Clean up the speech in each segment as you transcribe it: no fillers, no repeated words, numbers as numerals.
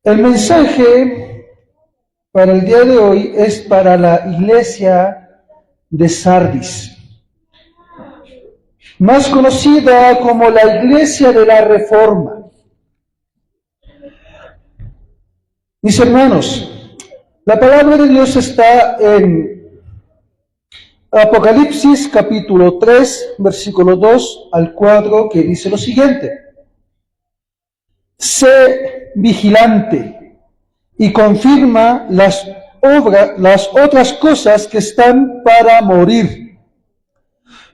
El mensaje para el día de hoy es para la iglesia de Sardis, más conocida como la iglesia de la Reforma. Mis hermanos, la palabra de Dios está en Apocalipsis capítulo 3, versículo 2 al 4, que dice lo siguiente: sé vigilante y confirma las otras cosas que están para morir,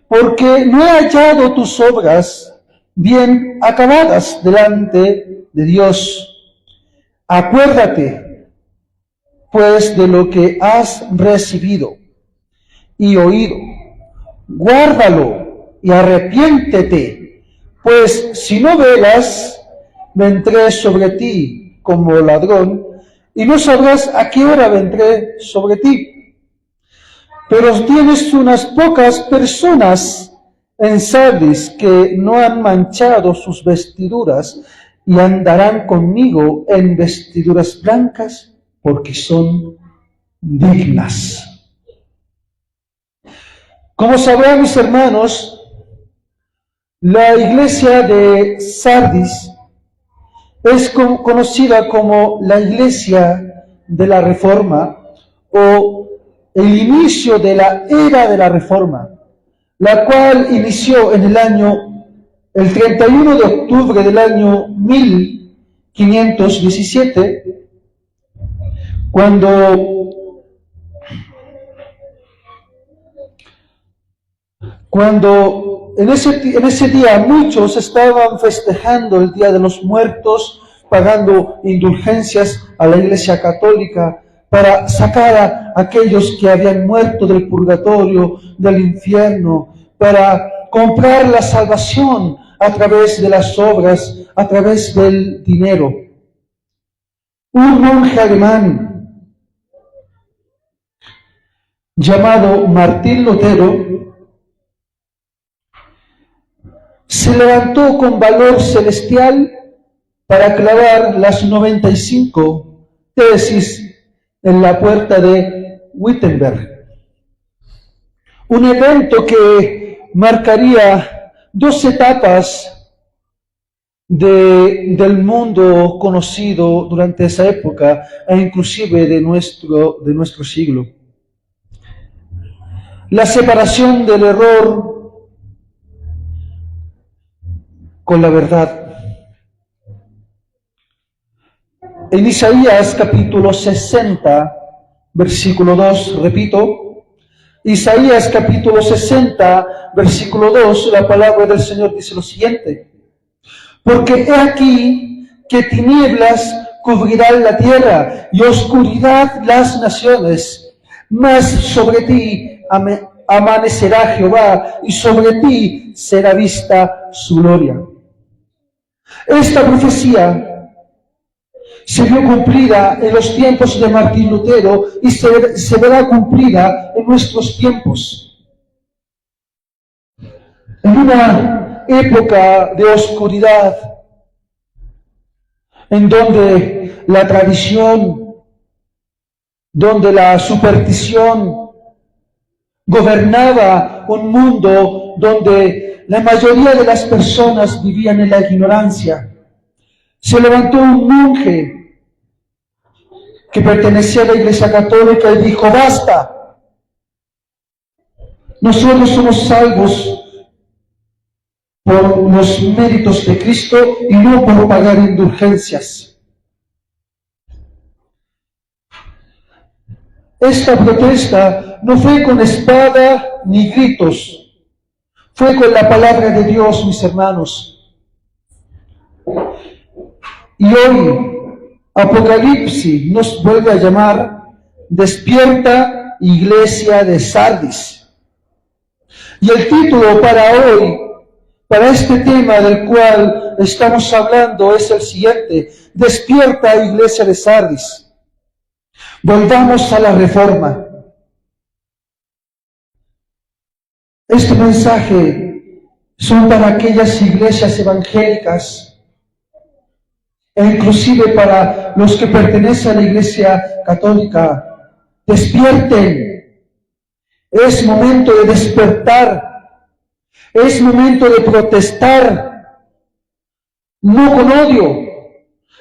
porque no he hallado tus obras bien acabadas delante de Dios. Acuérdate, pues, de lo que has recibido y oído, guárdalo y arrepiéntete, pues si no velas, vendré sobre ti como ladrón, y no sabrás a qué hora vendré sobre ti. Pero tienes unas pocas personas en Sardis que no han manchado sus vestiduras y andarán conmigo en vestiduras blancas, porque son dignas. Como sabrán, mis hermanos, la iglesia de Sardis es conocida como la iglesia de la Reforma, o el inicio de la era de la Reforma, la cual inició en el 31 de octubre del año 1517, cuando en ese día muchos estaban festejando el Día de los Muertos, pagando indulgencias a la Iglesia Católica para sacar a aquellos que habían muerto del purgatorio, del infierno, para comprar la salvación a través de las obras, a través del dinero. Un monje alemán llamado Martín Lutero se levantó con valor celestial para clavar las 95 tesis en la puerta de Wittenberg. Un evento que marcaría dos etapas del mundo conocido durante esa época e inclusive de nuestro siglo. La separación del error con la verdad. En Isaías capítulo 60, versículo 2, repito, Isaías capítulo 60, versículo 2, la palabra del Señor dice lo siguiente: porque he aquí que tinieblas cubrirán la tierra y oscuridad las naciones, mas sobre ti amanecerá Jehová y sobre ti será vista su gloria. Esta profecía se vio cumplida en los tiempos de Martín Lutero y se verá cumplida en nuestros tiempos. En una época de oscuridad, en donde la tradición, donde la superstición gobernaba un mundo donde la mayoría de las personas vivían en la ignorancia, se levantó un monje que pertenecía a la Iglesia Católica y dijo: basta, nosotros somos salvos por los méritos de Cristo y no por pagar indulgencias. Esta protesta no fue con espada ni gritos, fue con la palabra de Dios, mis hermanos. Y hoy Apocalipsis nos vuelve a llamar: despierta, iglesia de Sardis. Y el título para hoy, para este tema del cual estamos hablando, es el siguiente: despierta, iglesia de Sardis. Volvamos a la Reforma. Este mensaje son para aquellas iglesias evangélicas e inclusive para los que pertenecen a la Iglesia Católica. Despierten. Es momento de despertar. Es momento de protestar. No con odio,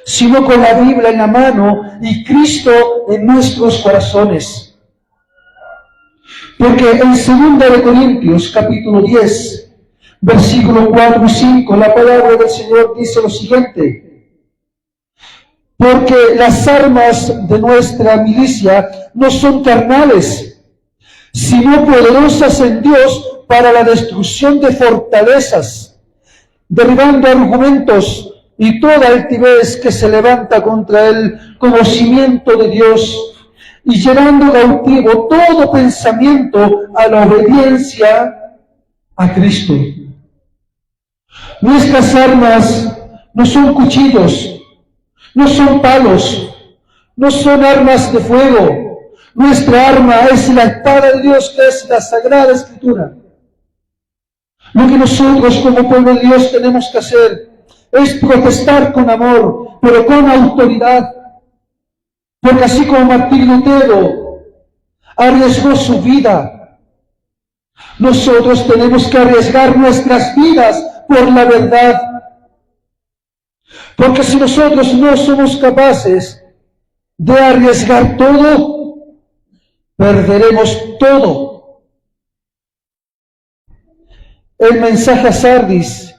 sino con la Biblia en la mano y Cristo en nuestros corazones. Porque en 2 Corintios capítulo 10, versículo 4 y 5, la palabra del Señor dice lo siguiente: porque las armas de nuestra milicia no son carnales, sino poderosas en Dios para la destrucción de fortalezas, derribando argumentos y toda altivez que se levanta contra el conocimiento de Dios, y llevando cautivo todo pensamiento a la obediencia a Cristo. Nuestras armas no son cuchillos, no son palos, no son armas de fuego. Nuestra arma es la espada de Dios, que es la Sagrada Escritura. Lo que nosotros como pueblo de Dios tenemos que hacer es protestar con amor, pero con autoridad. Porque así como Martín Lutero arriesgó su vida, nosotros tenemos que arriesgar nuestras vidas por la verdad. Porque si nosotros no somos capaces de arriesgar todo, perderemos todo. El mensaje a Sardis,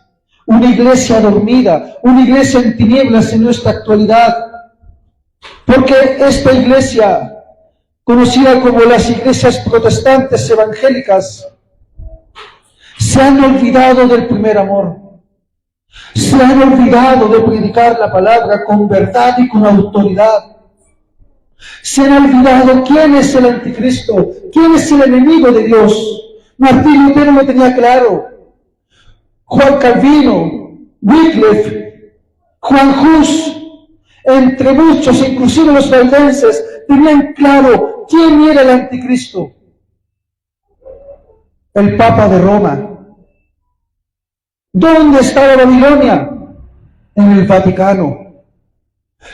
una iglesia dormida, una iglesia en tinieblas en nuestra actualidad. Porque esta iglesia, conocida como las iglesias protestantes evangélicas, se han olvidado del primer amor. Se han olvidado de predicar la palabra con verdad y con autoridad. Se han olvidado quién es el anticristo, quién es el enemigo de Dios. Martín Lutero lo tenía claro. Juan Calvino, Wycliffe, Juan Hus, entre muchos, inclusive los valdenses, tenían claro quién era el anticristo. El Papa de Roma. ¿Dónde estaba Babilonia? En el Vaticano.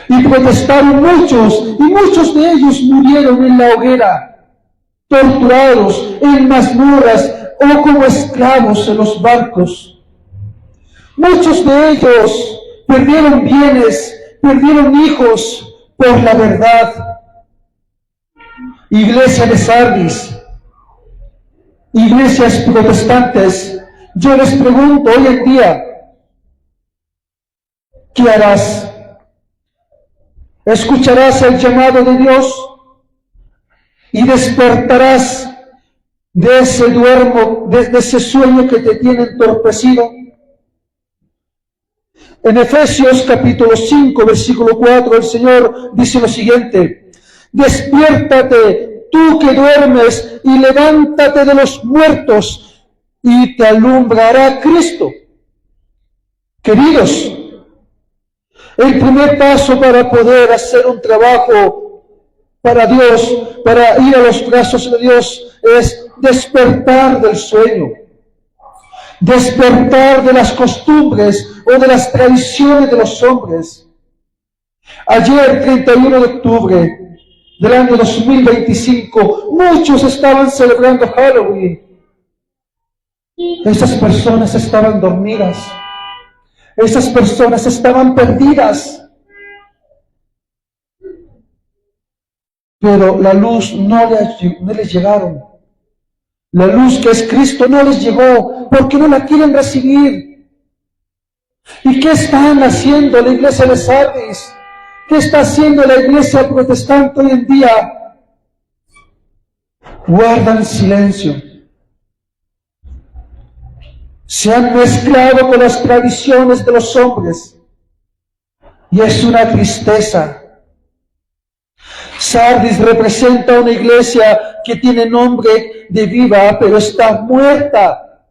Y protestaron muchos, y muchos de ellos murieron en la hoguera, torturados en mazmorras o como esclavos en los barcos. Muchos de ellos perdieron bienes, perdieron hijos por la verdad. Iglesia de Sardis, iglesias protestantes, yo les pregunto hoy en día, ¿qué harás? ¿Escucharás el llamado de Dios y despertarás de ese sueño que te tiene entorpecido? En Efesios capítulo 5, versículo 4, el Señor dice lo siguiente: despiértate tú que duermes y levántate de los muertos y te alumbrará Cristo. Queridos, el primer paso para poder hacer un trabajo para Dios, para ir a los brazos de Dios, es despertar del sueño, despertar de las costumbres o de las tradiciones de los hombres. Ayer, 31 de octubre del año 2025, muchos estaban celebrando Halloween. Esas personas estaban dormidas. Esas personas estaban perdidas. Pero la luz no les llegaron. La luz que es Cristo no les llegó porque no la quieren recibir. ¿Y qué están haciendo la iglesia de Sardis? ¿Qué está haciendo la iglesia protestante hoy en día? Guardan silencio. Se han mezclado con las tradiciones de los hombres. Y es una tristeza. Sardis representa una iglesia que tiene nombre de viva, pero está muerta.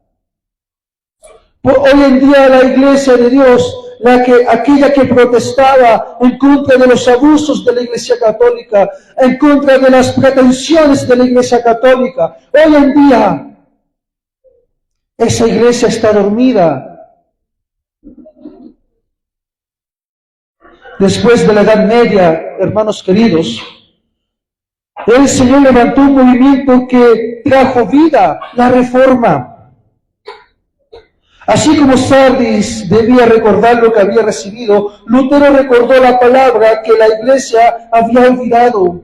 Hoy en día la iglesia de Dios, aquella que protestaba en contra de los abusos de la iglesia católica, en contra de las pretensiones de la iglesia católica, hoy en día esa iglesia está dormida. después de la Edad Media, hermanos queridos, el Señor levantó un movimiento que trajo vida, la Reforma. Así como Sardis debía recordar lo que había recibido, Lutero recordó la palabra que la Iglesia había olvidado.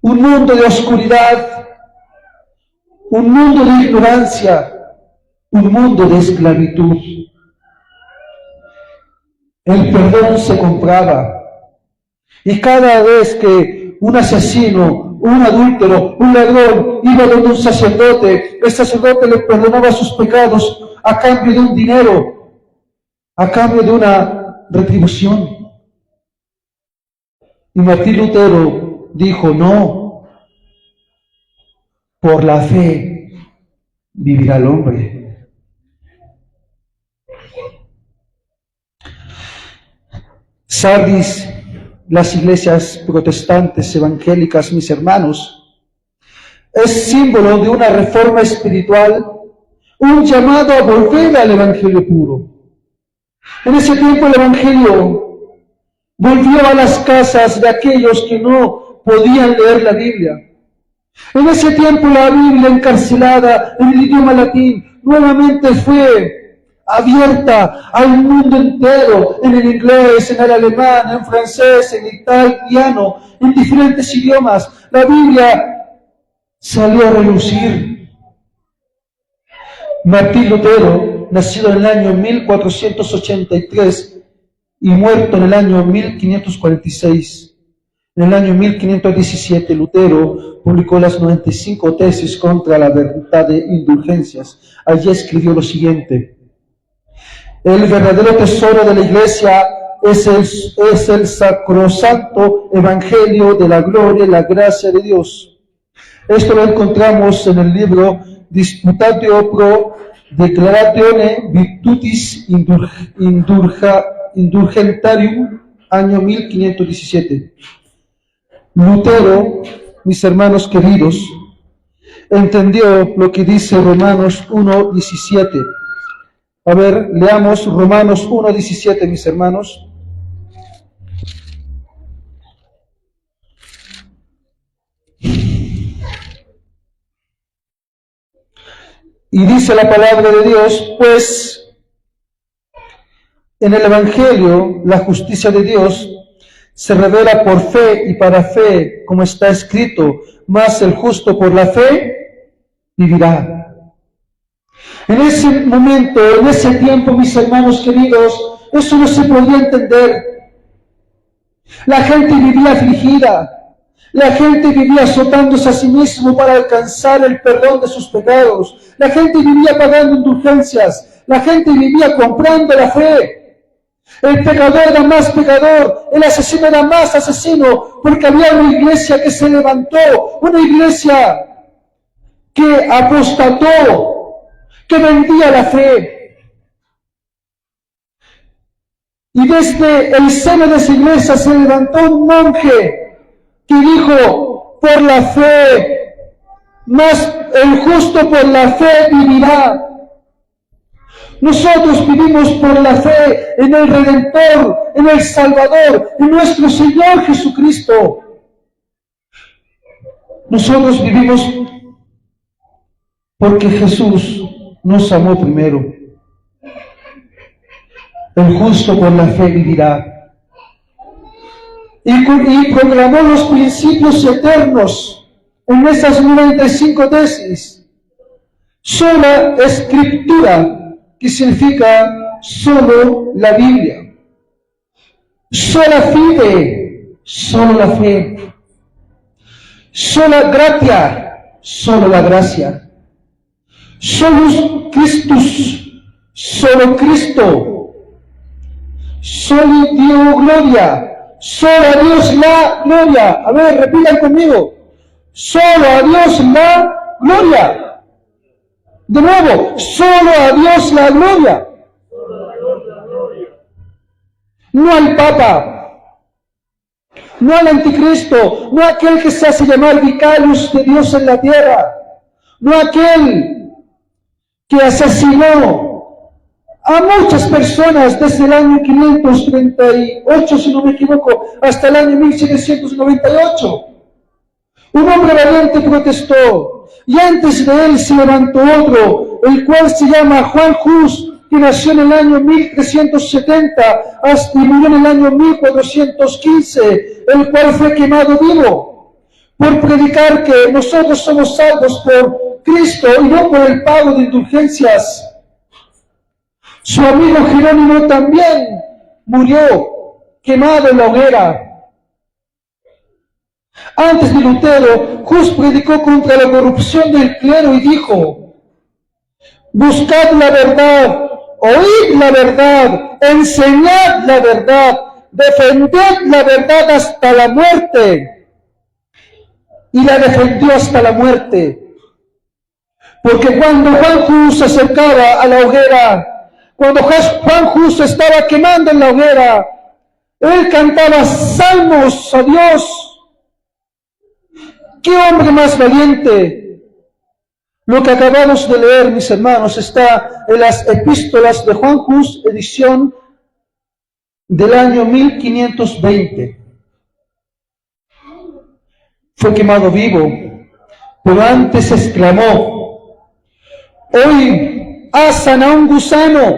Un mundo de oscuridad, un mundo de ignorancia, un mundo de esclavitud. El perdón se compraba. Y cada vez que un asesino, un adúltero, un ladrón iba donde un sacerdote, el sacerdote le perdonaba sus pecados a cambio de un dinero, a cambio de una retribución. Y Martín Lutero dijo, no, por la fe vivirá el hombre. Sardis, las iglesias protestantes evangélicas, mis hermanos, es símbolo de una reforma espiritual, un llamado a volver al evangelio puro. En ese tiempo el evangelio volvió a las casas de aquellos que no podían leer la Biblia. En ese tiempo la Biblia encarcelada en el idioma latín nuevamente fue abierta al mundo entero, en el inglés, en el alemán, en francés, en italiano, en diferentes idiomas. La Biblia salió a relucir. Martín Lutero, nacido en el año 1483 y muerto en el año 1546. En el año 1517, Lutero publicó las 95 tesis contra la verdad de indulgencias. Allí escribió lo siguiente: el verdadero tesoro de la Iglesia es el sacrosanto evangelio de la gloria y la gracia de Dios. Esto lo encontramos en el libro Disputatio pro Declaratione Virtutis Indulgentiarum, año 1517. Lutero, mis hermanos queridos, entendió lo que dice Romanos 1:17. A ver, leamos Romanos 1:17, mis hermanos. Y dice la palabra de Dios, pues en el Evangelio la justicia de Dios se revela por fe y para fe, como está escrito, mas el justo por la fe vivirá. En ese momento, en ese tiempo, mis hermanos queridos, eso no se podía entender. La gente vivía afligida, la gente vivía azotándose a sí mismo para alcanzar el perdón de sus pecados, la gente vivía pagando indulgencias, la gente vivía comprando la fe. El pecador era más pecador, el asesino era más asesino, porque había una iglesia que se levantó, una iglesia que apostató, que vendía la fe. Y desde el seno de esa iglesia se levantó un monje que dijo, por la fe, más el justo por la fe vivirá. Nosotros vivimos por la fe en el Redentor, en el Salvador, en nuestro Señor Jesucristo. Nosotros vivimos porque Jesús nos amó primero. El justo por la fe vivirá. Y proclamó los principios eternos en esas 95 tesis. Sola Escritura, que significa solo la Biblia. Sola fide, solo la fe. Sola gratia, solo la gracia. Solus Christus, solo Cristo. Soli Deo gloria, solo a Dios la gloria. A ver, repitan conmigo. Solo a Dios la gloria. De nuevo, solo a Dios la gloria. No al Papa, no al Anticristo, no aquel que se hace llamar vicarius de Dios en la tierra, no aquel que asesinó a muchas personas desde el año 538, si no me equivoco, hasta el año 1798. Un hombre valiente protestó, y antes de él se levantó otro, el cual se llama Juan Hus, que nació en el año 1370 y murió en el año 1415, el cual fue quemado vivo, por predicar que nosotros somos salvos por Cristo y no por el pago de indulgencias. Su amigo Jerónimo también murió quemado en la hoguera. Antes de Lutero, Hus predicó contra la corrupción del clero y dijo: buscad la verdad, oíd la verdad, enseñad la verdad, defended la verdad hasta la muerte. Y la defendió hasta la muerte. Porque cuando Juan Hus se acercaba a la hoguera, cuando Juan Hus estaba quemando en la hoguera, él cantaba salmos a Dios. ¡Qué hombre más valiente! Lo que acabamos de leer, mis hermanos, está en las epístolas de Juan Hus, edición del año 1520. Fue quemado vivo, pero antes exclamó: hoy asan a un gusano.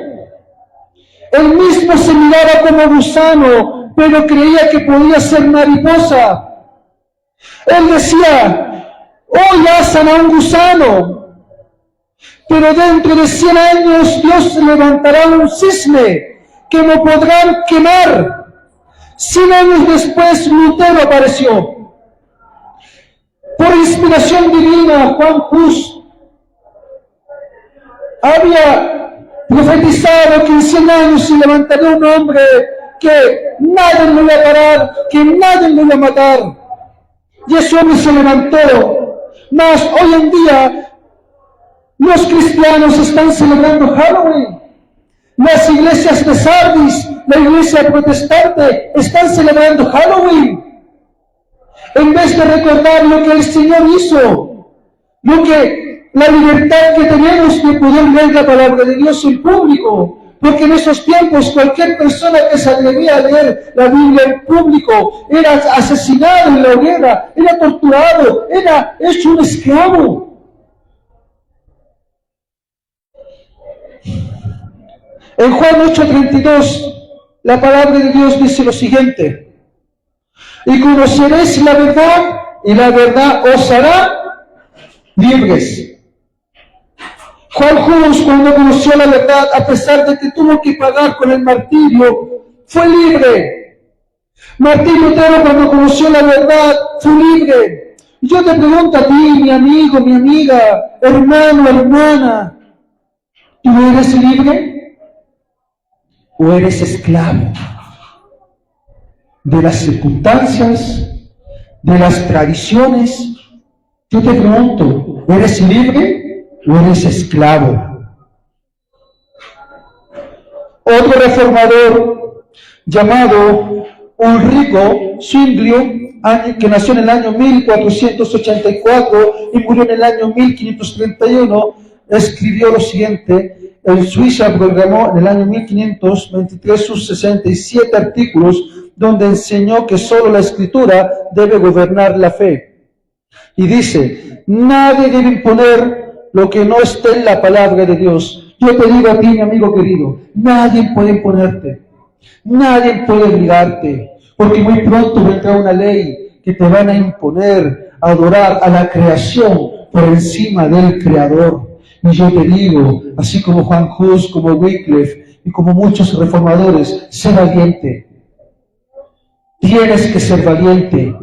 Él mismo se miraba como gusano, pero creía que podía ser mariposa. Él decía: hoy asan a un gusano, pero dentro de 100 años Dios levantará un cisne que no podrán quemar. 100 años después Lutero apareció. Por inspiración divina, Juan Hus había profetizado que en 100 años se levantaría un hombre que nadie lo iba a parar, que nadie lo iba a matar. Y ese hombre se levantó. Mas hoy en día los cristianos están celebrando Halloween. Las iglesias de Sardis, la iglesia protestante, están celebrando Halloween. En vez de recordar lo que el Señor hizo, la libertad que tenemos de poder leer la palabra de Dios en público. Porque en esos tiempos cualquier persona que se atrevía a leer la Biblia en público era asesinado en la hoguera, era torturado, era hecho un esclavo. En Juan 8:32, la palabra de Dios dice lo siguiente: y conoceréis la verdad, y la verdad os hará libres. Juan Hus, cuando conoció la verdad, a pesar de que tuvo que pagar con el martirio, fue libre. Martín Lutero, cuando conoció la verdad, fue libre. Y yo te pregunto a ti, mi amigo, mi amiga, hermano, hermana, ¿tú eres libre o eres esclavo de las circunstancias, de las tradiciones? Yo te pregunto, ¿eres libre o eres esclavo? Otro reformador llamado Ulrico Zwinglio, que nació en el año 1484 y murió en el año 1531, escribió lo siguiente. En Suiza programó en el año 1523 sus 67 artículos, donde enseñó que solo la Escritura debe gobernar la fe. Y dice: nadie debe imponer lo que no esté en la palabra de Dios. Yo te digo a ti, mi amigo querido, nadie puede imponerte, nadie puede obligarte, porque muy pronto vendrá una ley que te van a imponer a adorar a la creación por encima del Creador. Y yo te digo, así como Juan Hus, como Wycliffe y como muchos reformadores, sé valiente. Tienes que ser valiente,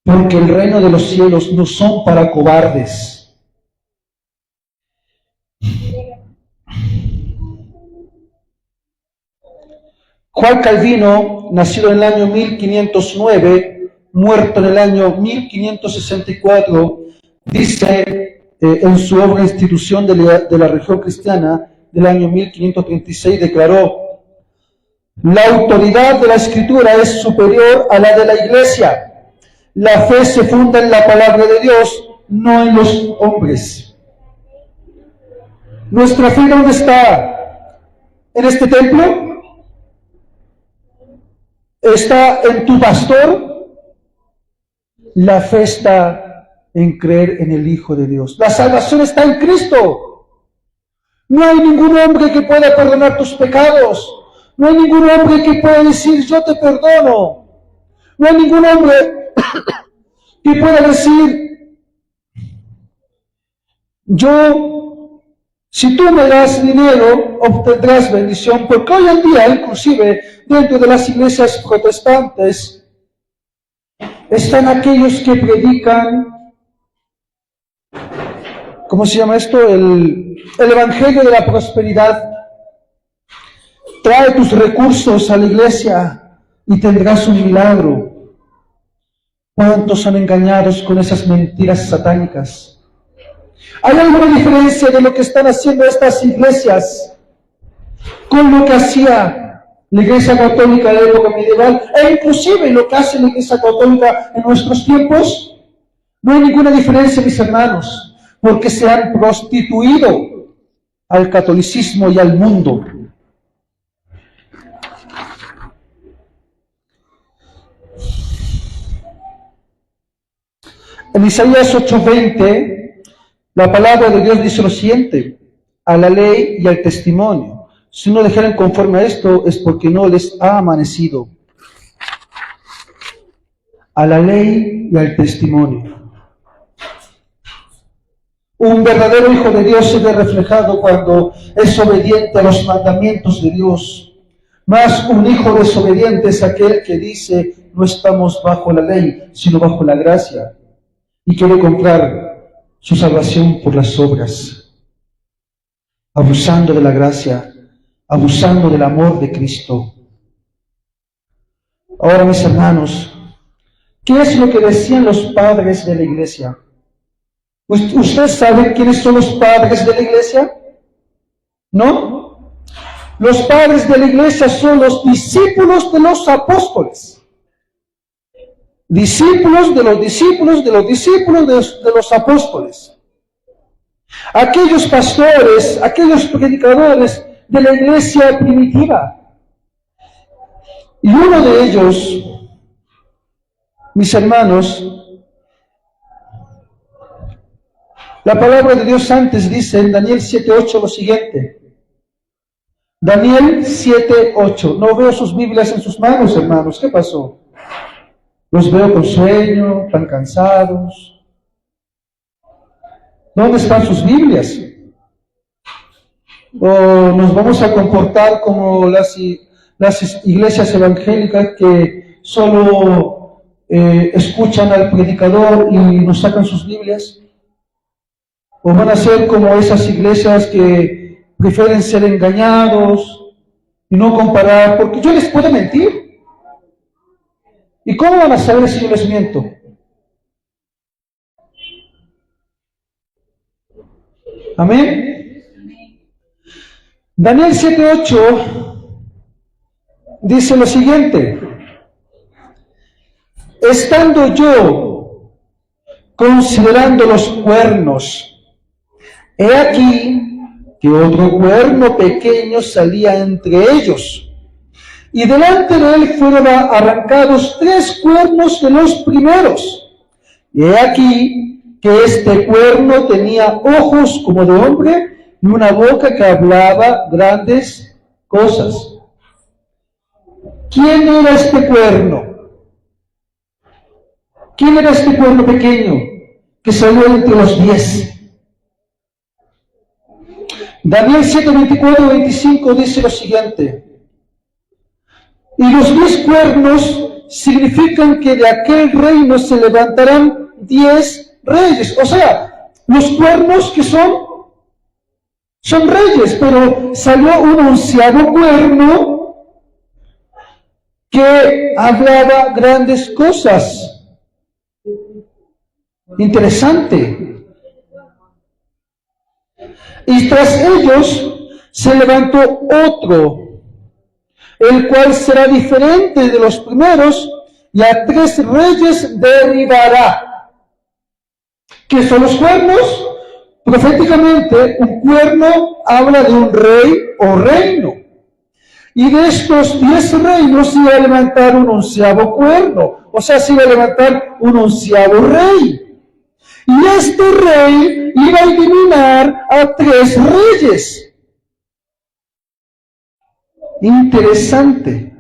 porque el reino de los cielos no son para cobardes. Juan Calvino, nacido en el año 1509, muerto en el año 1564, dice en su obra Institución de la Religión Cristiana del año 1536, declaró: la autoridad de la Escritura es superior a la de la Iglesia. La fe se funda en la palabra de Dios, no en los hombres. ¿Nuestra fe dónde está? en este templo? ¿Está en tu pastor? La fe está en creer en el Hijo de Dios. La salvación está en Cristo. No hay ningún hombre que pueda perdonar tus pecados. No hay ningún hombre que pueda decir, yo te perdono. No hay ningún hombre que pueda decir, si tú me das dinero, obtendrás bendición, porque hoy en día, inclusive, dentro de las iglesias protestantes, están aquellos que predican, ¿cómo se llama esto? El evangelio de la prosperidad. Trae tus recursos a la iglesia y tendrás un milagro. ¿Cuántos son engañados con esas mentiras satánicas? ¿Hay alguna diferencia de lo que están haciendo estas iglesias con lo que hacía la Iglesia Católica de la época medieval e inclusive lo que hace la Iglesia Católica en nuestros tiempos? No hay ninguna diferencia, mis hermanos, porque se han prostituido al catolicismo y al mundo. En Isaías 8:20, la palabra de Dios dice lo siguiente: a la ley y al testimonio. Si no dejaran conforme a esto, es porque no les ha amanecido. A la ley y al testimonio. Un verdadero hijo de Dios se ve reflejado cuando es obediente a los mandamientos de Dios. Mas un hijo desobediente es aquel que dice, no estamos bajo la ley, sino bajo la gracia, y quiere comprar su salvación por las obras, abusando de la gracia, abusando del amor de Cristo. Ahora, mis hermanos, ¿qué es lo que decían los padres de la iglesia? ¿Usted sabe quiénes son los padres de la iglesia? ¿No? Los padres de la iglesia son los discípulos de los apóstoles. Discípulos de los discípulos de los discípulos de los apóstoles. Aquellos pastores, aquellos predicadores de la iglesia primitiva. Y uno de ellos, mis hermanos, la palabra de Dios antes dice en Daniel 7:8 lo siguiente. Daniel 7:8. No veo sus Biblias en sus manos, hermanos. ¿Qué pasó? Los veo con sueño, tan cansados. ¿Dónde están sus Biblias? ¿O nos vamos a comportar como las iglesias evangélicas que solo escuchan al predicador y nos sacan sus Biblias? ¿O van a ser como esas iglesias que prefieren ser engañados y no comparar? Porque yo les puedo mentir. ¿Y cómo van a saber si yo les miento? Amén. Daniel 7:8 dice lo siguiente: estando yo considerando los cuernos, he aquí que otro cuerno pequeño salía entre ellos, y delante de él fueron arrancados 3 cuernos de los primeros. Y he aquí que este cuerno tenía ojos como de hombre y una boca que hablaba grandes cosas. ¿Quién era este cuerno? ¿Quién era este cuerno pequeño que salió entre los 10? Daniel 7:24-25 dice lo siguiente: y los 10 cuernos significan que de aquel reino se levantarán 10 reyes. O sea, los cuernos que son reyes, pero salió un 11º cuerno que hablaba grandes cosas. Interesante. Y tras ellos se levantó otro, el cual será diferente de los primeros, y a 3 reyes derribará. ¿Qué son los cuernos? Proféticamente, un cuerno habla de un rey o reino. Y de estos 10 reinos se iba a levantar un 11º cuerno, o sea, se iba a levantar un 11º rey. Y este rey iba a eliminar a 3 reyes. Interesante.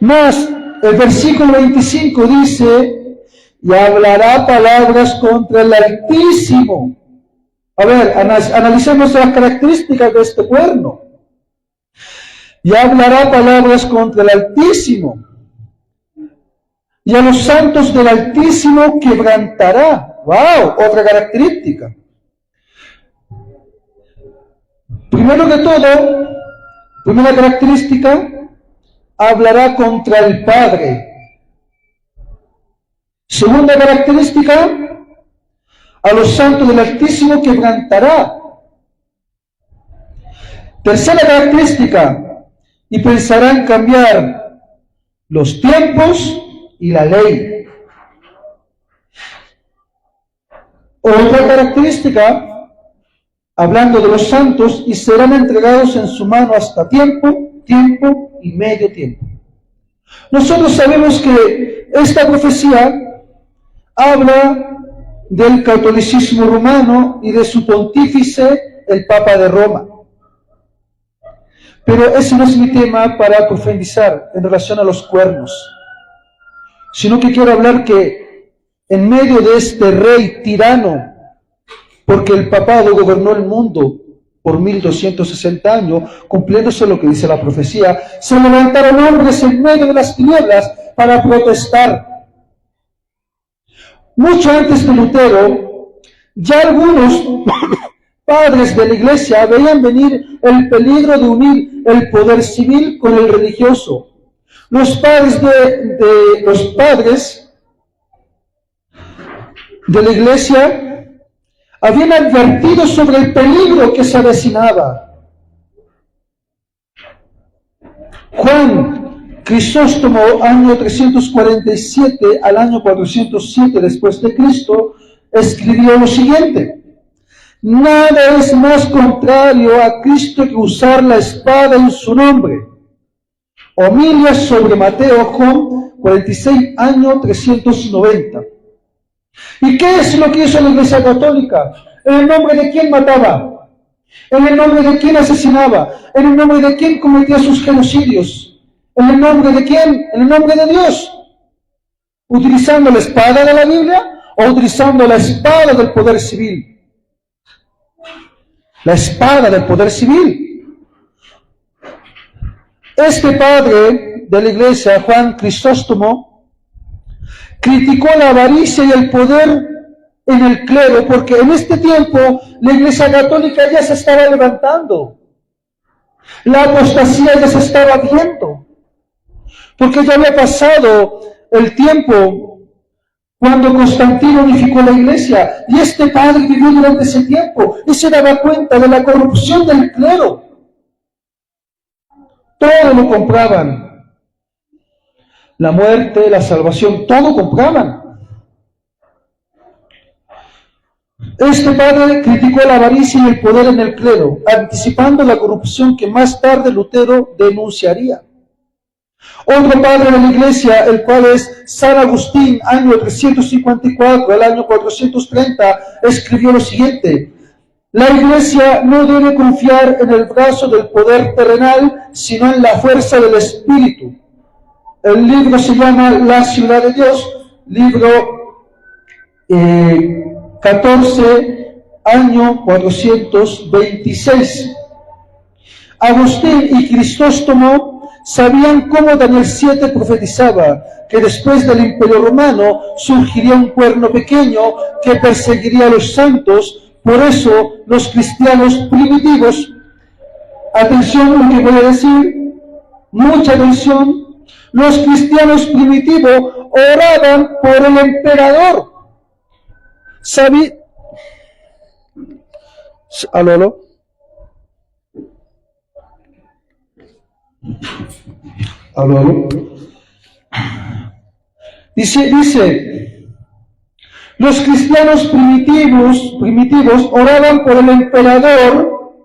Más, el versículo 25 dice, y hablará palabras contra el Altísimo. A ver, analicemos las características de este cuerno. Y hablará palabras contra el Altísimo. Y a los santos del Altísimo quebrantará. ¡Wow! Otra característica. Primero que todo, primera característica, hablará contra el Padre. Segunda característica, a los santos del Altísimo quebrantará. Tercera característica, y pensará en cambiar los tiempos y la ley. Otra característica, hablando de los santos, y serán entregados en su mano hasta tiempo y medio tiempo. Nosotros sabemos que esta profecía habla del catolicismo romano y de su pontífice, el Papa de Roma. Pero ese no es mi tema para profundizar en relación a los cuernos, sino que quiero hablar que en medio de este rey tirano, porque el papado gobernó el mundo por 1260 años, cumpliéndose lo que dice la profecía, se levantaron hombres en medio de las tinieblas para protestar. Mucho antes de Lutero, ya algunos padres de la iglesia veían venir el peligro de unir el poder civil con el religioso. Los padres de la iglesia habían advertido sobre el peligro que se avecinaba. Juan Crisóstomo, año 347 al año 407 después de Cristo, escribió lo siguiente: nada es más contrario a Cristo que usar la espada en su nombre. Homilias sobre Mateo, Juan 46, año 390. ¿Y qué es lo que hizo la Iglesia Católica? ¿En el nombre de quién mataba? ¿En el nombre de quién asesinaba? ¿En el nombre de quién cometía sus genocidios? ¿En el nombre de quién? En el nombre de Dios. ¿Utilizando la espada de la Biblia o utilizando la espada del poder civil? La espada del poder civil. Este padre de la Iglesia, Juan Crisóstomo, criticó la avaricia y el poder en el clero, porque en este tiempo la Iglesia Católica ya se estaba levantando. La apostasía ya se estaba viendo, porque ya había pasado el tiempo cuando Constantino unificó la Iglesia, y este padre vivió durante ese tiempo y se daba cuenta de la corrupción del clero. Todo lo compraban. La muerte, la salvación, todo compraban. Este padre criticó la avaricia y el poder en el clero, anticipando la corrupción que más tarde Lutero denunciaría. Otro padre de la Iglesia, el cual es San Agustín, año 354 al año 430, escribió lo siguiente: la Iglesia no debe confiar en el brazo del poder terrenal, sino en la fuerza del Espíritu. El libro se llama La Ciudad de Dios, libro 14, año 426. Agustín y Crisóstomo sabían cómo Daniel 7 profetizaba que después del Imperio Romano surgiría un cuerno pequeño que perseguiría a los santos. Por eso los cristianos primitivos, atención a lo que voy a decir, mucha atención, los cristianos primitivos oraban por el emperador. ¿Aló? Dice, los cristianos primitivos oraban por el emperador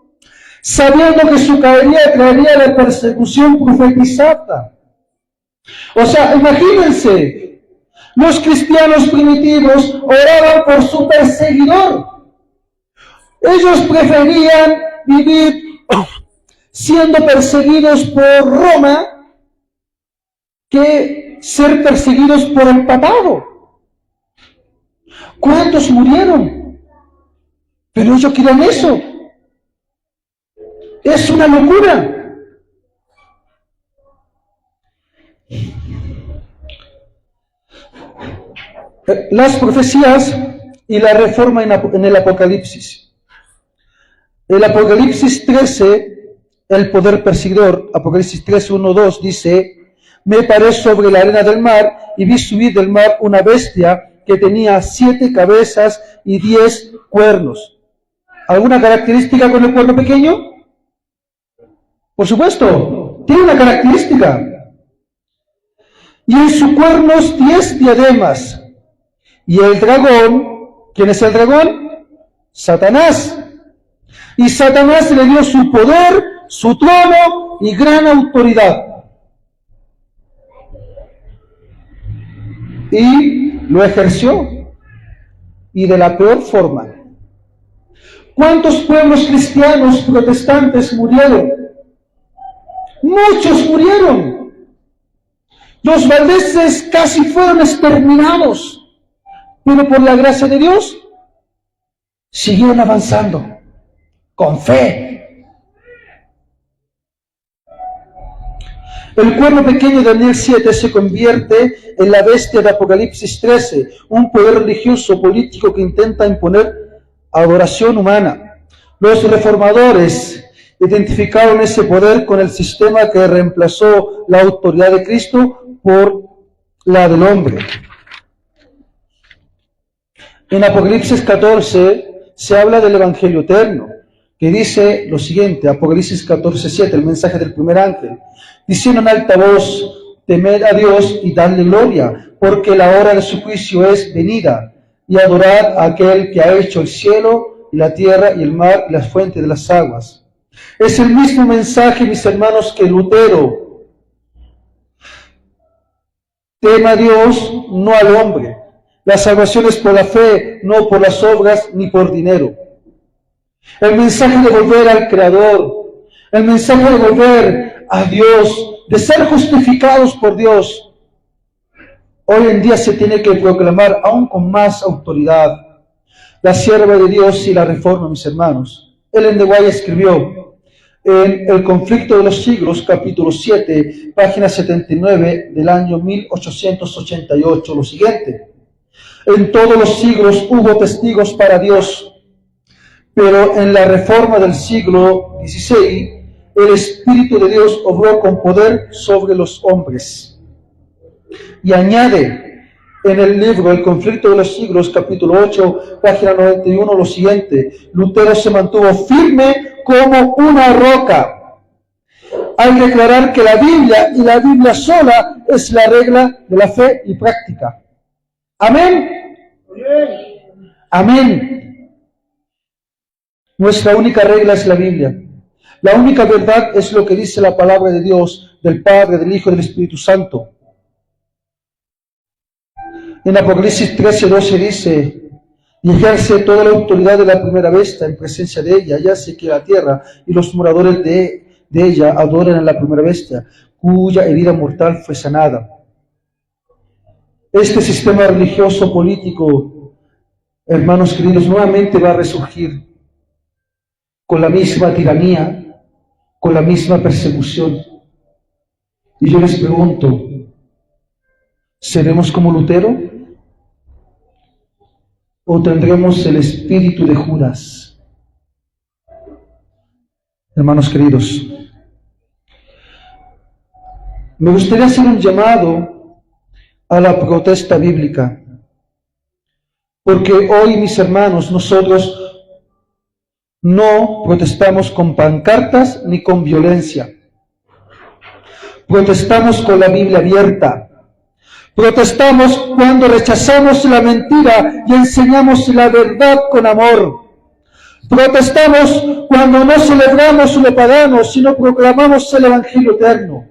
sabiendo que su caería traería la persecución profetizada. O sea, imagínense, los cristianos primitivos oraban por su perseguidor. Ellos preferían vivir siendo perseguidos por Roma que ser perseguidos por el papado. ¿Cuántos murieron? Pero ellos querían eso. Es una locura. Las profecías y la reforma en el Apocalipsis. El Apocalipsis 13, el poder perseguidor, Apocalipsis 13, 1, 2, dice: me paré sobre la arena del mar y vi subir del mar una bestia que tenía 7 cabezas y 10 cuernos. ¿Alguna característica con el cuerno pequeño? Por supuesto, tiene una característica. Y en sus cuernos 10 diademas. Y el dragón, ¿quién es el dragón? Satanás. Y Satanás le dio su poder, su trono y gran autoridad. Y lo ejerció. Y de la peor forma. ¿Cuántos pueblos cristianos protestantes murieron? Muchos murieron. Los valdeses casi fueron exterminados. Pero por la gracia de Dios, siguieron avanzando. Con fe. El cuerno pequeño de Daniel 7 se convierte en la bestia de Apocalipsis 13, un poder religioso político que intenta imponer adoración humana. Los reformadores identificaron ese poder con el sistema que reemplazó la autoridad de Cristo por la del hombre. En Apocalipsis 14 se habla del Evangelio eterno, que dice lo siguiente, Apocalipsis 14:7, el mensaje del primer ángel, diciendo en alta voz: temed a Dios y dadle gloria, porque la hora de su juicio es venida, y adorad a aquel que ha hecho el cielo y la tierra y el mar y las fuentes de las aguas. Es el mismo mensaje, mis hermanos, que Lutero. Tema a Dios, no al hombre. La salvación es por la fe, no por las obras ni por dinero. El mensaje de volver al Creador, el mensaje de volver a Dios, de ser justificados por Dios, hoy en día se tiene que proclamar aún con más autoridad. La sierva de Dios y la reforma, mis hermanos. Ellen de White escribió en El conflicto de los siglos, capítulo 7, página 79 del año 1888, lo siguiente: en todos los siglos hubo testigos para Dios, pero en la reforma del siglo XVI, el Espíritu de Dios obró con poder sobre los hombres. Y añade en el libro El conflicto de los siglos, capítulo 8, página 91, lo siguiente: Lutero se mantuvo firme como una roca. Hay que aclarar que la Biblia y la Biblia sola es la regla de la fe y práctica. Amén. Amén. Nuestra única regla es la Biblia. La única verdad es lo que dice la palabra de Dios, del Padre, del Hijo y del Espíritu Santo. En Apocalipsis 13:12 dice: y ejerce toda la autoridad de la primera bestia en presencia de ella, y hace que la tierra y los moradores de ella adoren a la primera bestia, cuya herida mortal fue sanada. Este sistema religioso político, hermanos queridos, nuevamente va a resurgir con la misma tiranía, con la misma persecución. Y yo les pregunto, ¿seremos como Lutero? ¿O tendremos el espíritu de Judas? Hermanos queridos, me gustaría hacer un llamado a la protesta bíblica, porque hoy, mis hermanos, nosotros no protestamos con pancartas ni con violencia. Protestamos con la Biblia abierta. Protestamos cuando rechazamos la mentira y enseñamos la verdad con amor. Protestamos cuando no celebramos lo pagano, sino proclamamos el Evangelio eterno.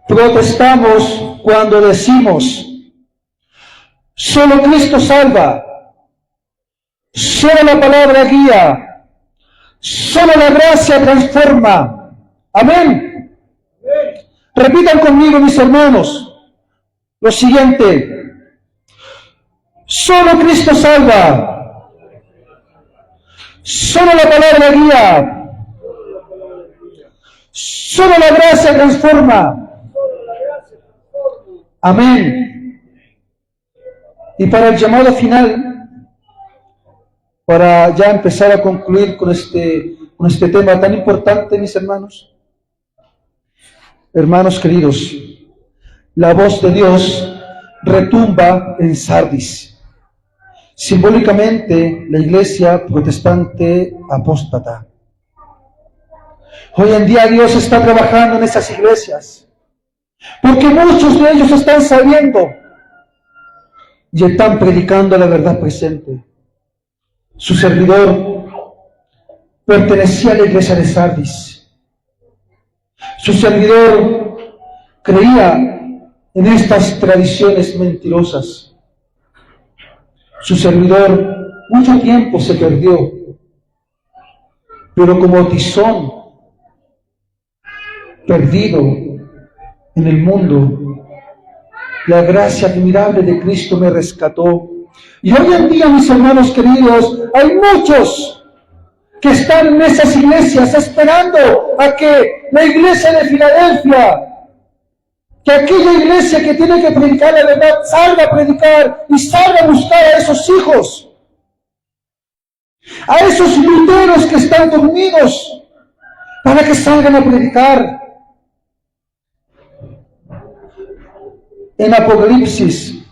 Protestamos cuando decimos, solo Cristo salva, solo la palabra guía, solo la gracia transforma. Amén. Repitan conmigo, mis hermanos, lo siguiente: solo Cristo salva, solo la palabra guía, solo la gracia transforma. Amén. Y para el llamado final, para ya empezar a concluir con este tema tan importante, mis hermanos, hermanos queridos, la voz de Dios retumba en Sardis, simbólicamente la iglesia protestante apóstata. Hoy en día Dios está trabajando en esas iglesias, porque muchos de ellos están sabiendo y están predicando la verdad presente. Su servidor pertenecía a la iglesia de Sardis. Su servidor creía en estas tradiciones mentirosas. Su servidor mucho tiempo se perdió, pero como tizón perdido en el mundo, la gracia admirable de Cristo me rescató. Y hoy en día, mis hermanos queridos, hay muchos que están en esas iglesias esperando a que la iglesia de Filadelfia, que aquella iglesia que tiene que predicar la verdad, salga a predicar y salga a buscar a esos hijos, a esos luteros que están dormidos, para que salgan a predicar. En Apocalipsis,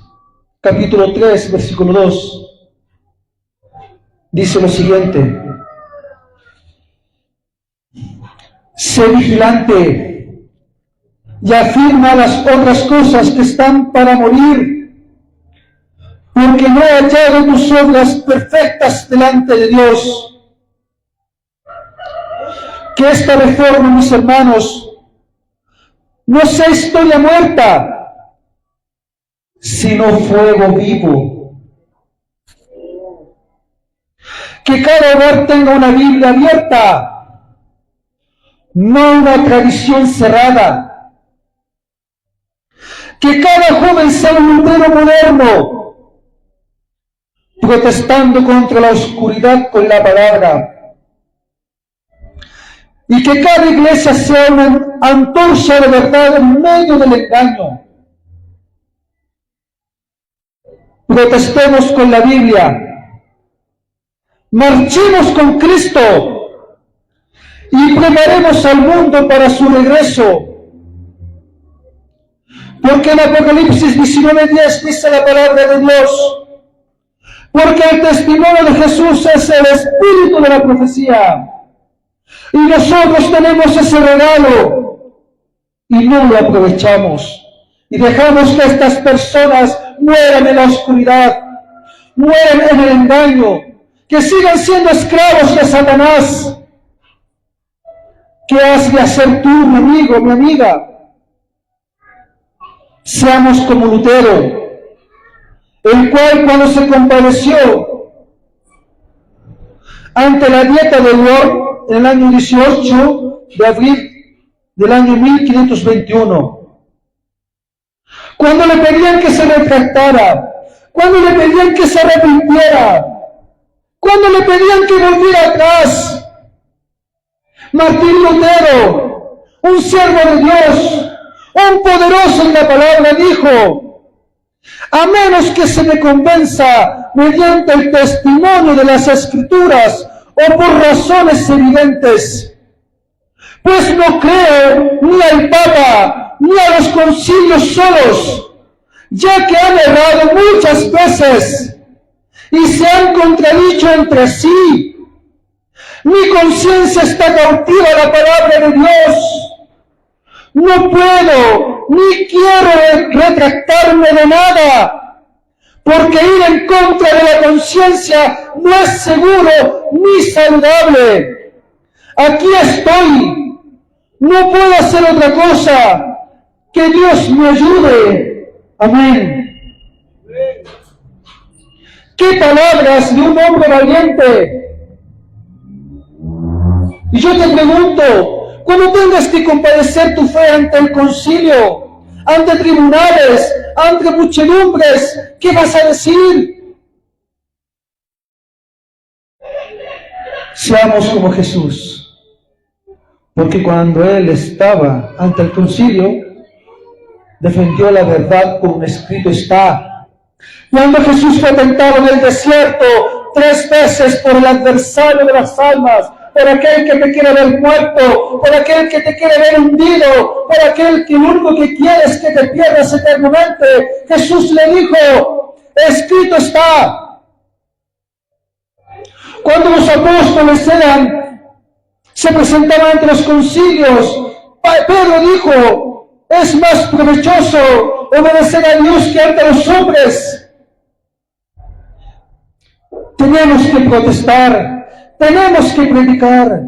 capítulo 3, versículo 2, dice lo siguiente: sé vigilante y afirma las otras cosas que están para morir, porque no he hallado tus obras perfectas delante de Dios. Que esta reforma, mis hermanos, no sea historia muerta, sino fuego vivo. Que cada hogar tenga una Biblia abierta, no una tradición cerrada. Que cada joven sea un lutero moderno, protestando contra la oscuridad con la palabra. Y que cada iglesia sea una antorcha de verdad en medio del engaño. Protestemos con la Biblia, marchemos con Cristo y preparemos al mundo para su regreso. Porque en Apocalipsis 19:10 dice la palabra de Dios: porque el testimonio de Jesús es el espíritu de la profecía, y nosotros tenemos ese regalo y no lo aprovechamos, y dejamos que estas personas mueran en la oscuridad, mueran en el engaño, que sigan siendo esclavos de Satanás. ¿Qué has de hacer tú, mi amigo, mi amiga? Seamos como Lutero, el cual cuando se compadeció ante la dieta de Worms en el año 18 de abril del año 1521, cuando le pedían que se retractara, cuando le pedían que se arrepintiera, cuando le pedían que volviera atrás, Martín Lutero, un siervo de Dios, un poderoso en la palabra, dijo: a menos que se me convenza mediante el testimonio de las Escrituras o por razones evidentes, pues no creo ni al Papa ni a los concilios solos, ya que han errado muchas veces y se han contradicho entre sí. Mi conciencia está cautiva a la palabra de Dios. No puedo ni quiero retractarme de nada, porque ir en contra de la conciencia no es seguro ni saludable. Aquí estoy, no puedo hacer otra cosa, que Dios me ayude. Amén. ¡Qué palabras de un hombre valiente! Y yo te pregunto, cuando tengas que compadecer tu fe ante el concilio, ante tribunales, ante muchedumbres, ¿qué vas a decir? Seamos como Jesús, porque cuando Él estaba ante el concilio, defendió la verdad como escrito está. Cuando Jesús fue tentado en el desierto 3 veces por el adversario de las almas, por aquel que te quiere ver muerto, por aquel que te quiere ver hundido, por aquel que lo único que quiere es que te pierdas eternamente, Jesús le dijo, escrito está. Cuando los apóstoles se presentaban ante los concilios, Pedro dijo, es más provechoso obedecer a Dios que ante los hombres. Tenemos que protestar, tenemos que predicar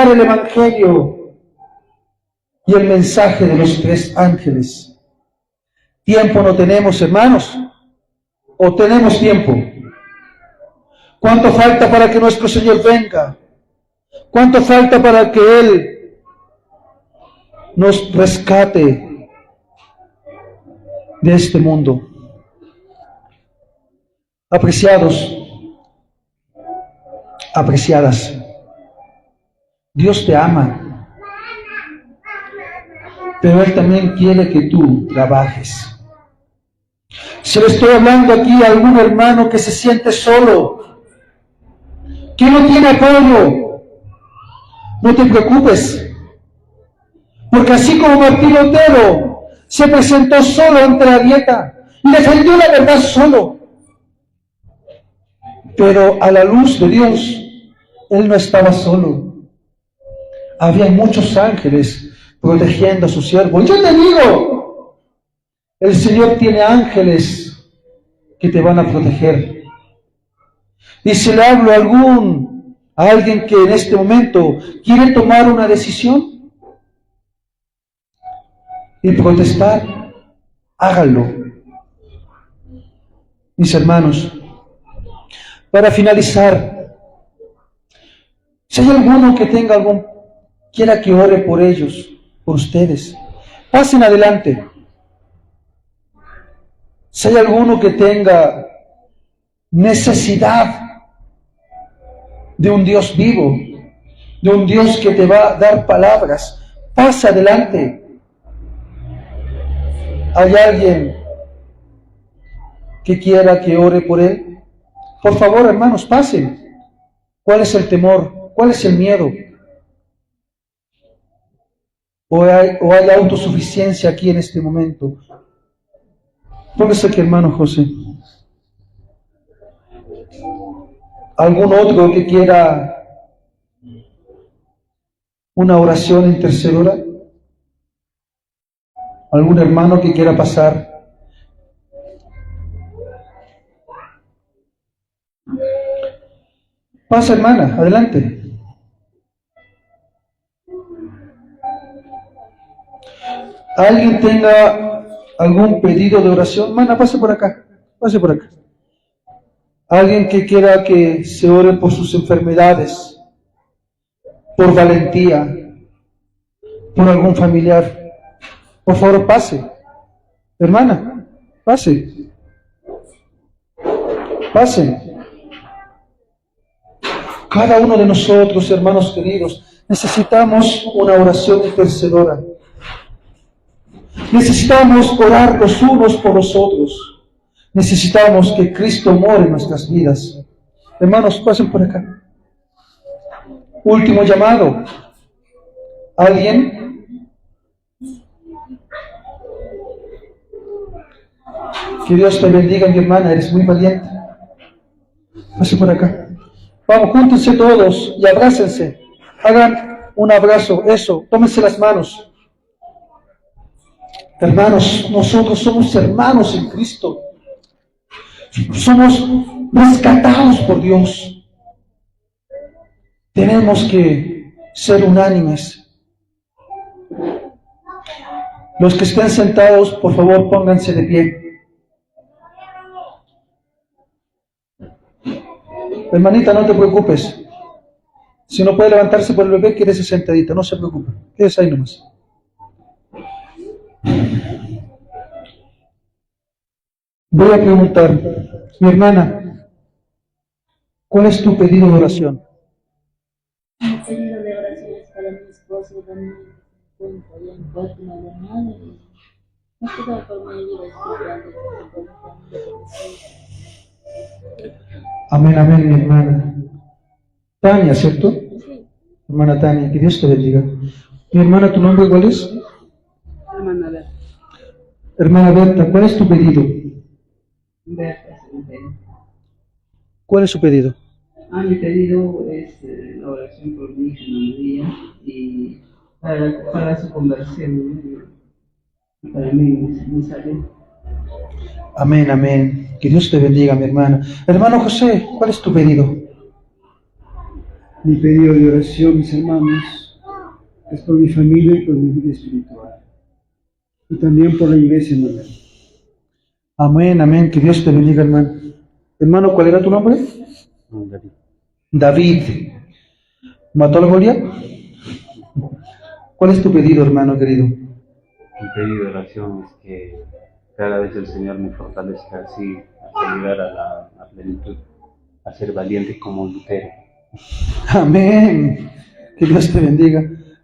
el Evangelio y el mensaje de los 3 ángeles. Tiempo no tenemos, hermanos, o tenemos tiempo. ¿Cuánto falta para que nuestro Señor venga? ¿Cuánto falta para que Él nos rescate de este mundo? Apreciados, apreciadas, Dios te ama, pero Él también quiere que tú trabajes. Si le estoy hablando aquí a algún hermano que se siente solo, que no tiene apoyo, no te preocupes, porque así como Martín Lutero se presentó solo ante la dieta y defendió la verdad solo, pero a la luz de Dios, Él no estaba solo. Había muchos ángeles protegiendo a su siervo. Y yo te digo, el Señor tiene ángeles que te van a proteger. Y si le hablo a alguien que en este momento quiere tomar una decisión y protestar, hágalo. Mis hermanos, para finalizar, si hay alguno que quiera que ore por ellos, por ustedes, pasen adelante. Si hay alguno que tenga necesidad de un Dios vivo, de un Dios que te va a dar palabras, pasa adelante. ¿Hay alguien que quiera que ore por él? Por favor, hermanos, pasen. ¿Cuál es el temor? ¿Cuál es el miedo? ¿O hay autosuficiencia aquí en este momento? Póngase aquí, hermano José. ¿Algún otro que quiera una oración intercedora? ¿Algún hermano que quiera pasar? Pasa, hermana, adelante. ¿Alguien tenga algún pedido de oración? Hermana, pase por acá, pase por acá. Alguien que quiera que se ore por sus enfermedades, por valentía, por algún familiar. Por favor, pase. Hermana, pase. Pase. Cada uno de nosotros, hermanos queridos, necesitamos una oración intercedora. Necesitamos orar los unos por los otros. Necesitamos que Cristo more en nuestras vidas. Hermanos, pasen por acá. Último llamado. ¿Alguien? Que Dios te bendiga, mi hermana, eres muy valiente. Pasen por acá. Vamos, júntense todos y abrácense. Hagan un abrazo, eso, tómense las manos. Hermanos, nosotros somos hermanos en Cristo. Somos rescatados por Dios. Tenemos que ser unánimes. Los que estén sentados, por favor, pónganse de pie. Hermanita, no te preocupes. Si no puede levantarse por el bebé, quédese sentadita, no se preocupe. Quédese ahí nomás. Voy a preguntar, mi hermana, ¿cuál es tu pedido de oración? Mi pedido de oración es para mi esposo, también se encuentra allá en Guatemala, y más que todo por mi vida espiritual, por mi familia, por mis hijos. Amén, amén, mi hermana. Tania, ¿cierto? Sí, Hermana Tania, que Dios te bendiga. Mi hermana, ¿tu nombre cuál es? hermana Berta. Hermana Berta, ¿cuál es tu pedido? Berta, sí. ¿Cuál es su pedido? Mi pedido es la oración por mi hija Ana María y para su conversión, para mí, mi salud. Amén, amén. Que Dios te bendiga, mi hermana. Hermano José, ¿cuál es tu pedido? Mi pedido de oración, mis hermanos, es por mi familia y por mi vida espiritual. Y también por la iglesia, hermano. Amén, amén. Que Dios te bendiga, hermano. Hermano, ¿cuál era tu nombre? David. David. ¿Mató al Goliat? ¿Cuál es tu pedido, hermano querido? Mi pedido de oración es que cada vez el Señor me fortalezca así, a llegar a la plenitud, a ser valiente como Lutero. Amén. Que Dios te bendiga.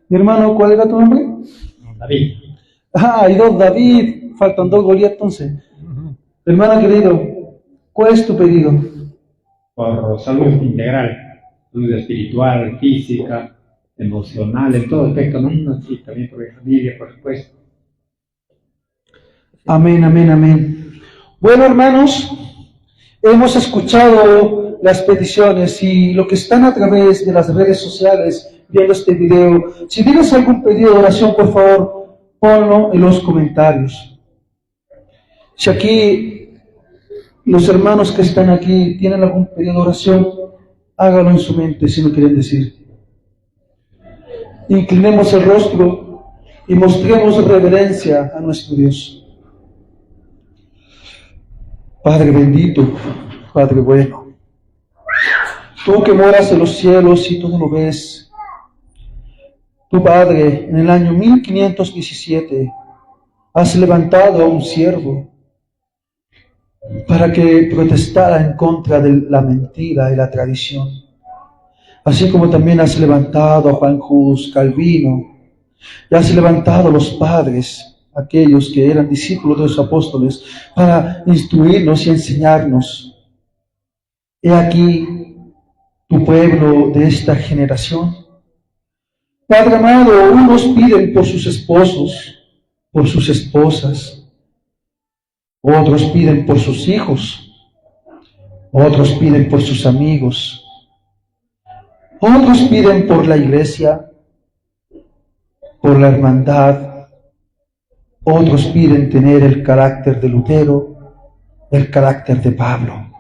Mi hermano, ¿cuál era tu nombre? David. Hay dos David. Faltan dos Goliat entonces. Hermano querido, ¿cuál es tu pedido? Por salud integral, salud espiritual, física, emocional, en todo aspecto, ¿no? Y también por mi familia, por supuesto. Amén, amén, amén. Bueno, hermanos, hemos escuchado las peticiones y lo que están a través de las redes sociales viendo este video. Si tienes algún pedido de oración, por favor, ponlo en los comentarios. Si aquí los hermanos que están aquí tienen algún pedido de oración, hágalo en su mente si no quieren decir. Inclinemos el rostro y mostremos reverencia a nuestro Dios. Padre bendito, Padre bueno, tú que moras en los cielos y todo lo ves, tu Padre, en el año 1517, has levantado a un siervo para que protestara en contra de la mentira y la tradición, así como también has levantado a Juan Hus, Calvino, y has levantado a los padres, aquellos que eran discípulos de los apóstoles, para instruirnos y enseñarnos. He aquí tu pueblo de esta generación. Padre amado, unos piden por sus esposos, por sus esposas, otros piden por sus hijos, otros piden por sus amigos, otros piden por la iglesia, por la hermandad, otros piden tener el carácter de Lutero, el carácter de Pablo,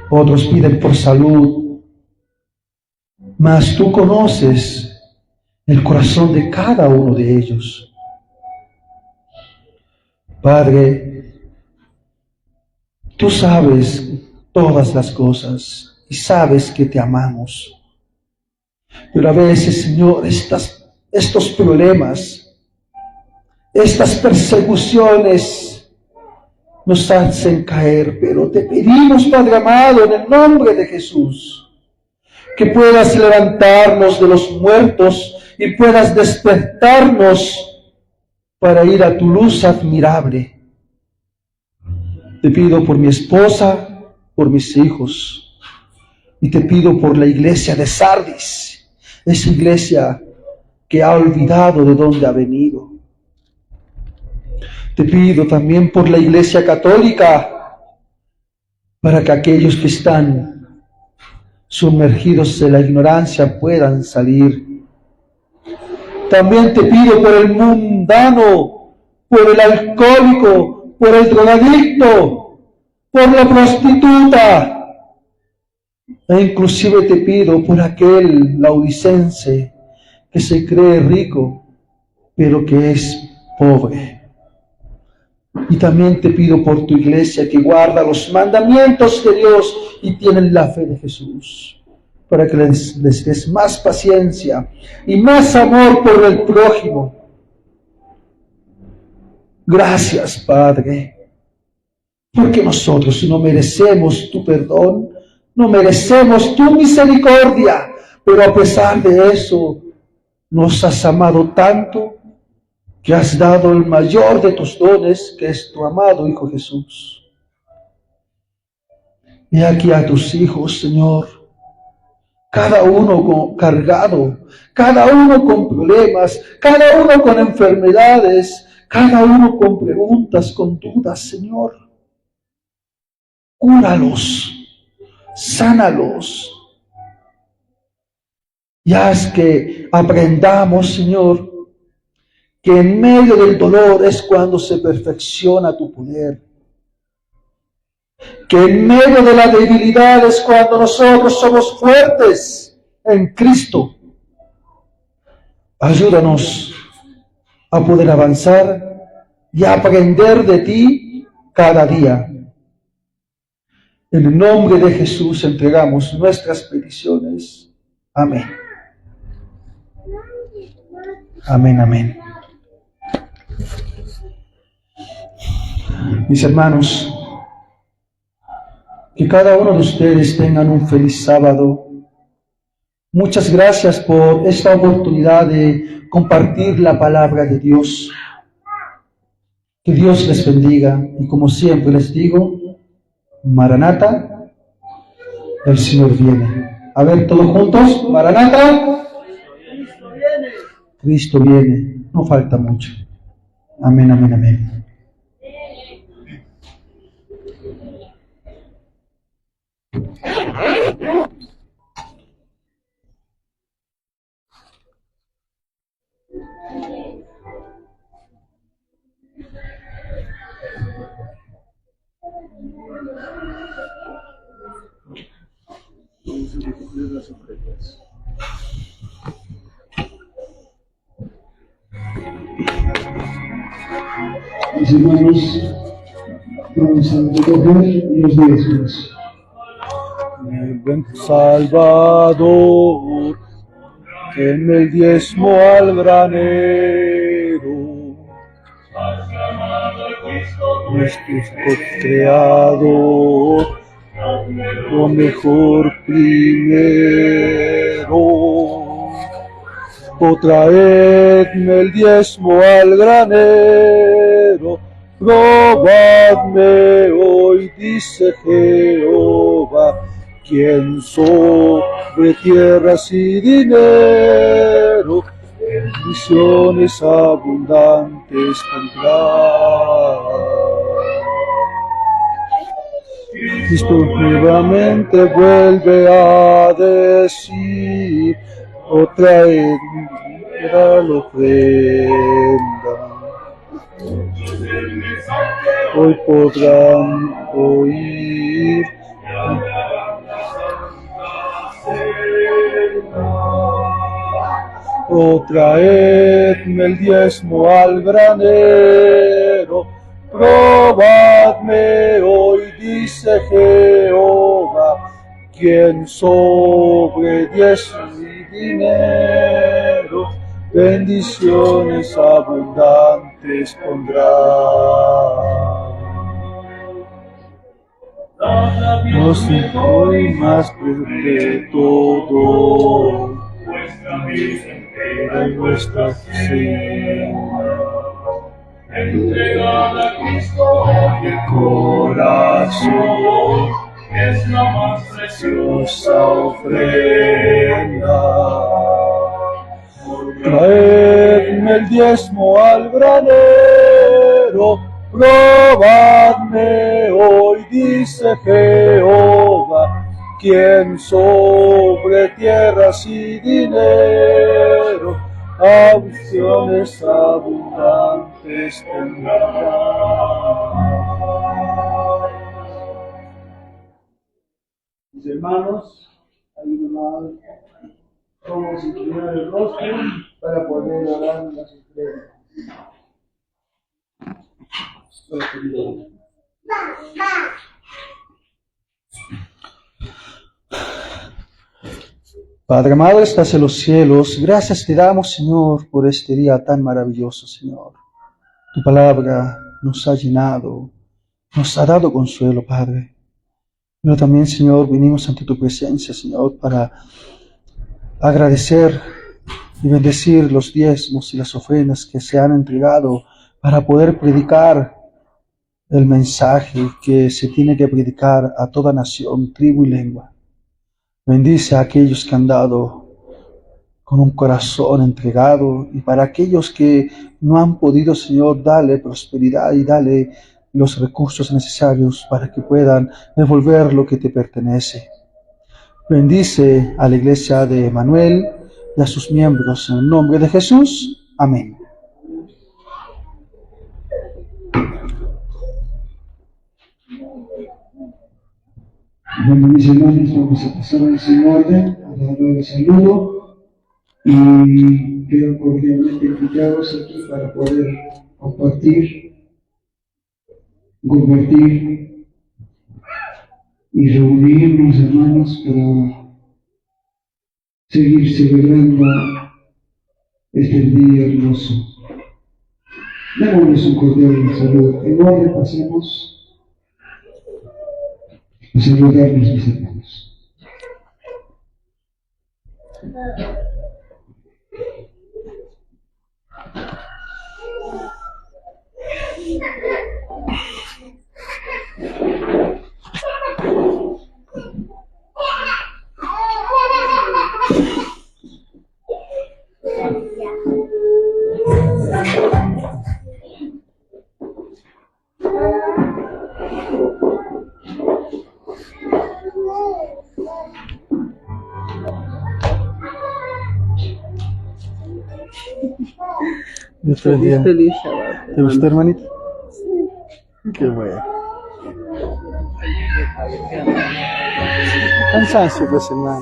otros piden por salud, mas tú conoces el corazón de cada uno de ellos. Padre, tú sabes todas las cosas y sabes que te amamos. Pero a veces, Señor, estos problemas, estas persecuciones nos hacen caer, pero te pedimos, Padre amado, en el nombre de Jesús, que puedas levantarnos de los muertos y puedas despertarnos para ir a tu luz admirable. Te pido por mi esposa, por mis hijos, y te pido por la iglesia de Sardis, esa iglesia que ha olvidado de dónde ha venido. Te pido también por la iglesia católica, para que aquellos que están sumergidos en la ignorancia puedan salir. También te pido por el mundano, por el alcohólico, por el drogadicto, por la prostituta, e inclusive te pido por aquel laodicense que se cree rico, pero que es pobre. Y también te pido por tu iglesia que guarda los mandamientos de Dios y tienen la fe de Jesús, para que les des más paciencia y más amor por el prójimo. Gracias, Padre, porque nosotros no merecemos tu perdón, no merecemos tu misericordia, pero a pesar de eso, nos has amado tanto que has dado el mayor de tus dones, que es tu amado Hijo Jesús. Y aquí a tus hijos, Señor, cada uno cargado, cada uno con problemas, cada uno con enfermedades, cada uno con preguntas, con dudas, Señor. Cúralos, sánalos. Y haz que aprendamos, Señor, que en medio del dolor es cuando se perfecciona tu poder. Que en medio de la debilidad es cuando nosotros somos fuertes en Cristo. Ayúdanos a poder avanzar y a aprender de ti cada día. En el nombre de Jesús entregamos nuestras peticiones. Amén. Amén, amén. Mis hermanos, que cada uno de ustedes tengan un feliz sábado. Muchas gracias por esta oportunidad de compartir la palabra de Dios. Que Dios les bendiga y como siempre les digo, Maranata, el Señor viene. A ver, todos juntos, Maranata, Cristo viene. No falta mucho. Amén, amén, amén. Mis hermanos, vamos a recoger los diezmos. Mi buen Salvador, en el diezmo al granero, nuestro creador, lo mejor primero. O traedme el diezmo al granero, probadme hoy, dice Jehová, quien sobre tierras y dinero, bendiciones abundantes tendrá. Cristo nuevamente vuelve a decir, otra era la ofrenda. Hoy podrán oír. O traedme el diezmo al granero, probadme hoy, dice Jehová, quien sobre diezmo y dinero, bendiciones abundantes pondrá. Nos hoy más de todo, era nuestra fe, entregada a Cristo de corazón, es la más preciosa ofrenda. Traedme el diezmo al granero, probadme hoy, dice Jehová, quien sobre tierras y dinero, opciones abundantes tendrá. hermanos, ayúdenos, vamos a inclinar el rostro para poder orar las ofrendas. Padre amado, estás en los cielos, gracias te damos, Señor, por este día tan maravilloso, Señor. Tu palabra nos ha llenado, nos ha dado consuelo, Padre. Pero también, Señor, venimos ante tu presencia, Señor, para agradecer y bendecir los diezmos y las ofrendas que se han entregado para poder predicar el mensaje que se tiene que predicar a toda nación, tribu y lengua. Bendice a aquellos que han dado con un corazón entregado, y para aquellos que no han podido, Señor, dale prosperidad y dale los recursos necesarios para que puedan devolver lo que te pertenece. Bendice a la iglesia de Emanuel y a sus miembros en el nombre de Jesús. Amén. Bueno, mis hermanos, vamos a pasar en ese orden a dar el saludo y quedan cordialmente invitados aquí para poder compartir y reunirnos, hermanos, para seguir celebrando este día hermoso. Démosles un cordial saludo. En orden pasemos a saludarnos, mis hermanos. Dios te bendiga. Feliz Shabbat. ¿Te gustó, hermanito? Qué bueno. Cansancio, pues, hermano.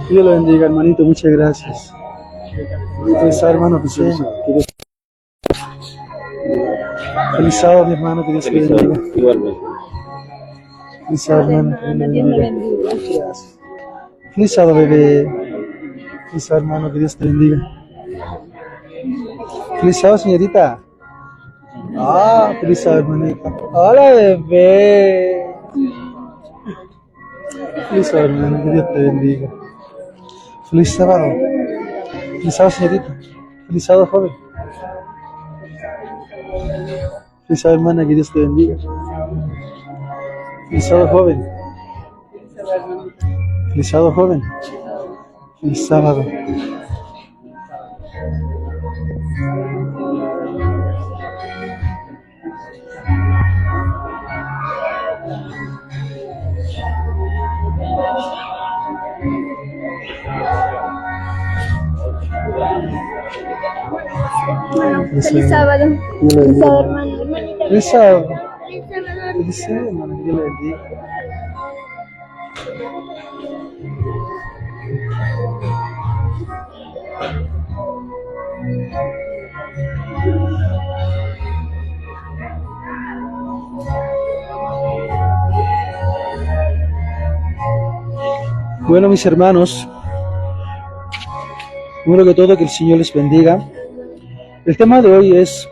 Dios lo bendiga, hermanito. Muchas gracias. Feliz sábado, hermano. Feliz sábado, mi hermano. Que Dios te bendiga. Igualmente. Feliz sábado, hermano. Que Dios te bendiga. Gracias. Feliz sábado, bebé. Feliz sábado, hermano. Que Dios te bendiga. Feliz sábado, señorita. Ah, feliz sábado, hermanita. Hola, bebé. Feliz sábado, hermano. Que Dios te bendiga. Feliz sábado. Feliz sábado, señorita. Feliz sábado, joven. Feliz sábado, hermana. Que Dios te bendiga. Feliz sábado, joven. Feliz sábado, joven. Feliz sábado. Feliz sábado. Feliz sábado, hermano. Hermanita. Feliz sábado. Feliz sábado. Feliz sábado, hermano. Que Dios le bendiga. Bueno, mis hermanos, primero que todo, que el Señor les bendiga. El tema de hoy es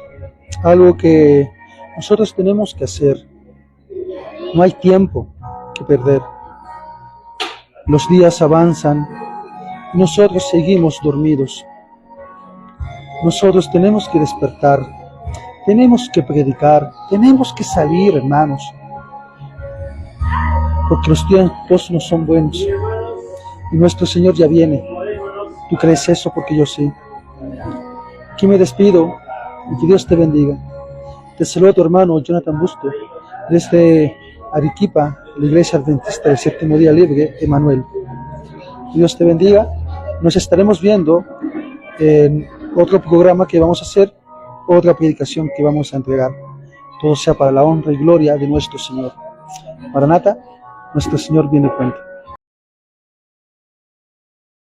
algo que nosotros tenemos que hacer. No hay tiempo que perder. Los días avanzan y nosotros seguimos dormidos. Nosotros tenemos que despertar, tenemos que predicar, tenemos que salir, hermanos, porque los tiempos no son buenos y nuestro Señor ya viene. ¿Tú crees eso? Porque yo sí. Aquí me despido y que Dios te bendiga. Te saludo a tu hermano Jonathan Busto desde Arequipa, la Iglesia Adventista del Séptimo Día Libre, Emanuel. Dios te bendiga. Nos estaremos viendo en otro programa que vamos a hacer otra predicación que vamos a entregar. Todo sea para la honra y gloria de nuestro Señor. Maranata, nuestro Señor viene pronto.